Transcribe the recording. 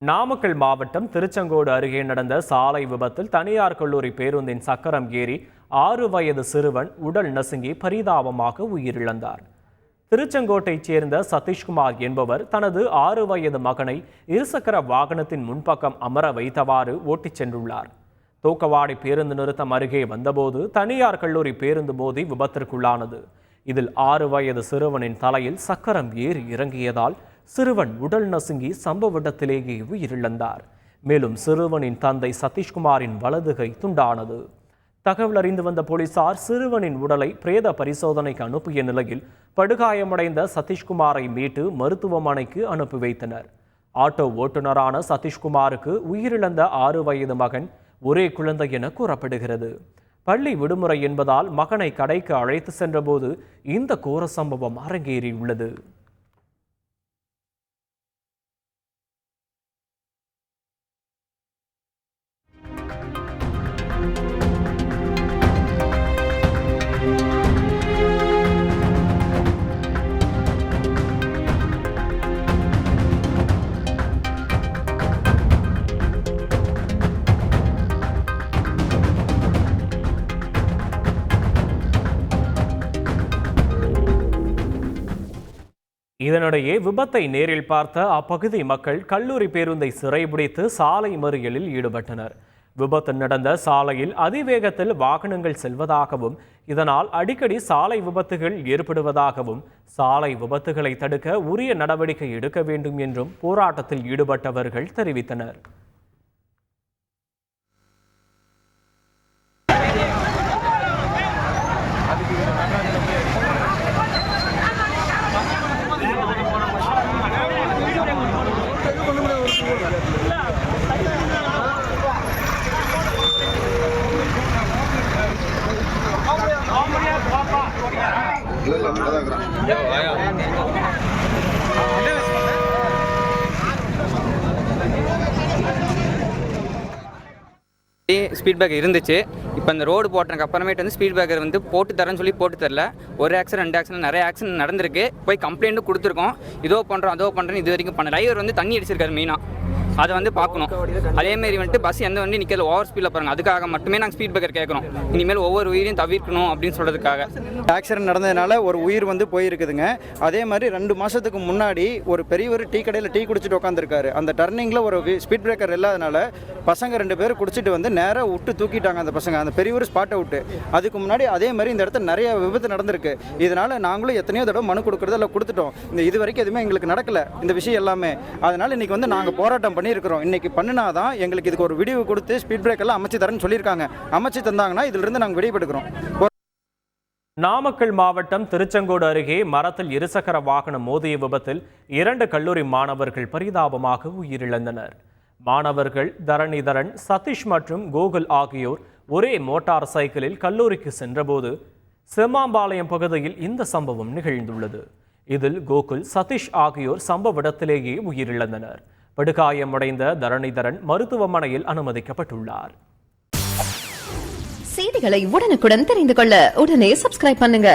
நாமக்கல் மாவட்டம் திருச்செங்கோடு அருகே நடந்த சாலை விபத்தில் தனியார் கல்லூரி பேருந்தின் சக்கரம் ஏறி 6 வயது சிறுவன் உடல் நசுங்கி பரிதாபமாக உயிரிழந்தார். திருச்செங்கோட்டைச் சேர்ந்த சதீஷ்குமார் என்பவர் தனது 6 வயது மகனை இருசக்கர வாகனத்தின் முன்பக்கம் அமர வைத்தவாறு ஓட்டிச் சென்றுள்ளார். தூக்கவாடி பேருந்து நிறுத்தம் அருகே வந்தபோது தனியார் கல்லூரி பேருந்து மோதி விபத்திற்குள்ளானது. இதில் 6 வயது சிறுவனின் தலையில் சக்கரம் ஏறி இறங்கியதால் சிறுவன் உடல் நசுங்கி சம்பவ இடத்திலேயே உயிரிழந்தார். மேலும் சிறுவனின் தந்தை சதீஷ்குமாரின் வலது கை துண்டானது. தகவல் அறிந்து வந்த போலீசார் சிறுவனின் உடலை பிரேத பரிசோதனைக்கு அனுப்பிய நிலையில் படுகாயமடைந்த சதீஷ்குமாரை மீட்டு மருத்துவமனைக்கு அனுப்பி வைத்தனர். ஆட்டோ ஓட்டுநரான சதீஷ்குமாருக்கு உயிரிழந்த 6 வயது மகன் ஒரே குழந்தை என கூறப்படுகிறது. பள்ளி விடுமுறை என்பதால் மகனை கடைக்கு அழைத்து சென்றபோது இந்த கோர சம்பவம் அரங்கேறியுள்ளது. இதனிடையே விபத்தை நேரில் பார்த்த அப்பகுதி மக்கள் கல்லூரி பேருந்தை சிறைபிடித்து சாலை மறியலில் ஈடுபட்டனர். விபத்து நடந்த சாலையில் அதிவேகத்தில் வாகனங்கள் செல்வதாகவும் இதனால் அடிக்கடி சாலை விபத்துகள் ஏற்படுவதாகவும் சாலை விபத்துகளை தடுக்க உரிய நடவடிக்கை எடுக்க வேண்டும் என்றும் போராட்டத்தில் ஈடுபட்டவர்கள் தெரிவித்தனர். ஸ்பீட் பிரேக்கர் இருந்துச்சு. இப்போ இந்த ரோடு போட்டதுக்கு அப்புறமேட்டு வந்து ஸ்பீட் பிரேக்கர் வந்து போட்டு தரேன்னு சொல்லி போட்டு தரல. ஒரு ஆக்சிடென்ட் 2 ஆக்சிடென்ட் நிறைய ஆக்சிடென்ட் நடந்திருக்கு. போய் கம்ப்ளைண்ட்டும் கொடுத்துருக்கோம். இதோ பண்ணுறோம் அதோ பண்ணுறேன்னு இது வரைக்கும் பண்ண. டிரைவர் வந்து தண்ணி அடிச்சிருக்காரு மெயினாக, அதை வந்து பார்க்கணும். அதேமாரி வந்துட்டு பஸ் எந்த வண்டி நிற்கல ஓவர் ஸ்பீடில் பாருங்கள். அதுக்காக மட்டுமே நாங்கள் ஸ்பீட் பிரேக்கர் கேட்குறோம். இனிமேல் ஒவ்வொரு உயிரையும் தவிர்க்கணும் அப்படின்னு சொல்கிறதுக்காக. ஆக்சிடென்ட் நடந்ததுனால ஒரு உயிர் வந்து போயிருக்குதுங்க. அதே மாதிரி 2 மாதத்துக்கு முன்னாடி ஒரு பெரியவர் டீ கடையில் டீ குடிச்சிட்டு உட்காந்துருக்காரு. அந்த டர்னிங்கில் ஒரு ஸ்பீட் பிரேக்கர் இல்லாதனால பசங்க 2 பேர் குடிச்சிட்டு வந்து நேராக விட்டு தூக்கிட்டாங்க அந்த பசங்க. அந்த பெரியவர் ஸ்பாட்டை விட்டு. அதுக்கு முன்னாடி அதே மாதிரி இந்த இடத்துல நிறைய விபத்து நடந்திருக்கு. இதனால் நாங்களும் எத்தனையோ தடவை மனு கொடுக்குறது இல்லை கொடுத்துட்டோம். இது வரைக்கும் எதுவுமே எங்களுக்கு நடக்கலை இந்த விஷயம் எல்லாமே. அதனால் இன்றைக்கி வந்து நாங்கள் போராட்டம் பண்ணியிருக்கிறோம். இன்னைக்கு பண்ணினாதான் எங்களுக்கு இதுக்கு ஒரு விடிவு கொடுத்து ஸ்பீட் பிரேக் எல்லாம் அமைச்சு தரேன்னு சொல்லியிருக்காங்க. அமைச்சு தந்தாங்கன்னா இதிலிருந்து நாங்கள் விடுபடுகிறோம். நாமக்கல் மாவட்டம் திருச்செங்கோடு அருகே மரத்தில் இருசக்கர வாகனம் மோதிய விபத்தில் 2 கல்லூரி மாணவர்கள் பரிதாபமாக உயிரிழந்தனர். மாணவர்கள் தரணிதரன், சதீஷ் மற்றும் கோகுல் ஆகியோர் ஒரே மோட்டார் சைக்கிளில் கல்லூரிக்கு சென்றபோது செம்மாம்பாளையம் பகுதியில் இந்த சம்பவம் நிகழ்ந்துள்ளது. இதில் கோகுல், சதீஷ் ஆகியோர் சம்பவ இடத்திலேயே உயிரிழந்தனர். படுகாயமடைந்த தரணிதரன் மருத்துவமனையில் அனுமதிக்கப்பட்டுள்ளார். செய்திகளை உடனுக்குடன் தெரிந்து கொள்ள உடனே சப்ஸ்கிரைப் பண்ணுங்க.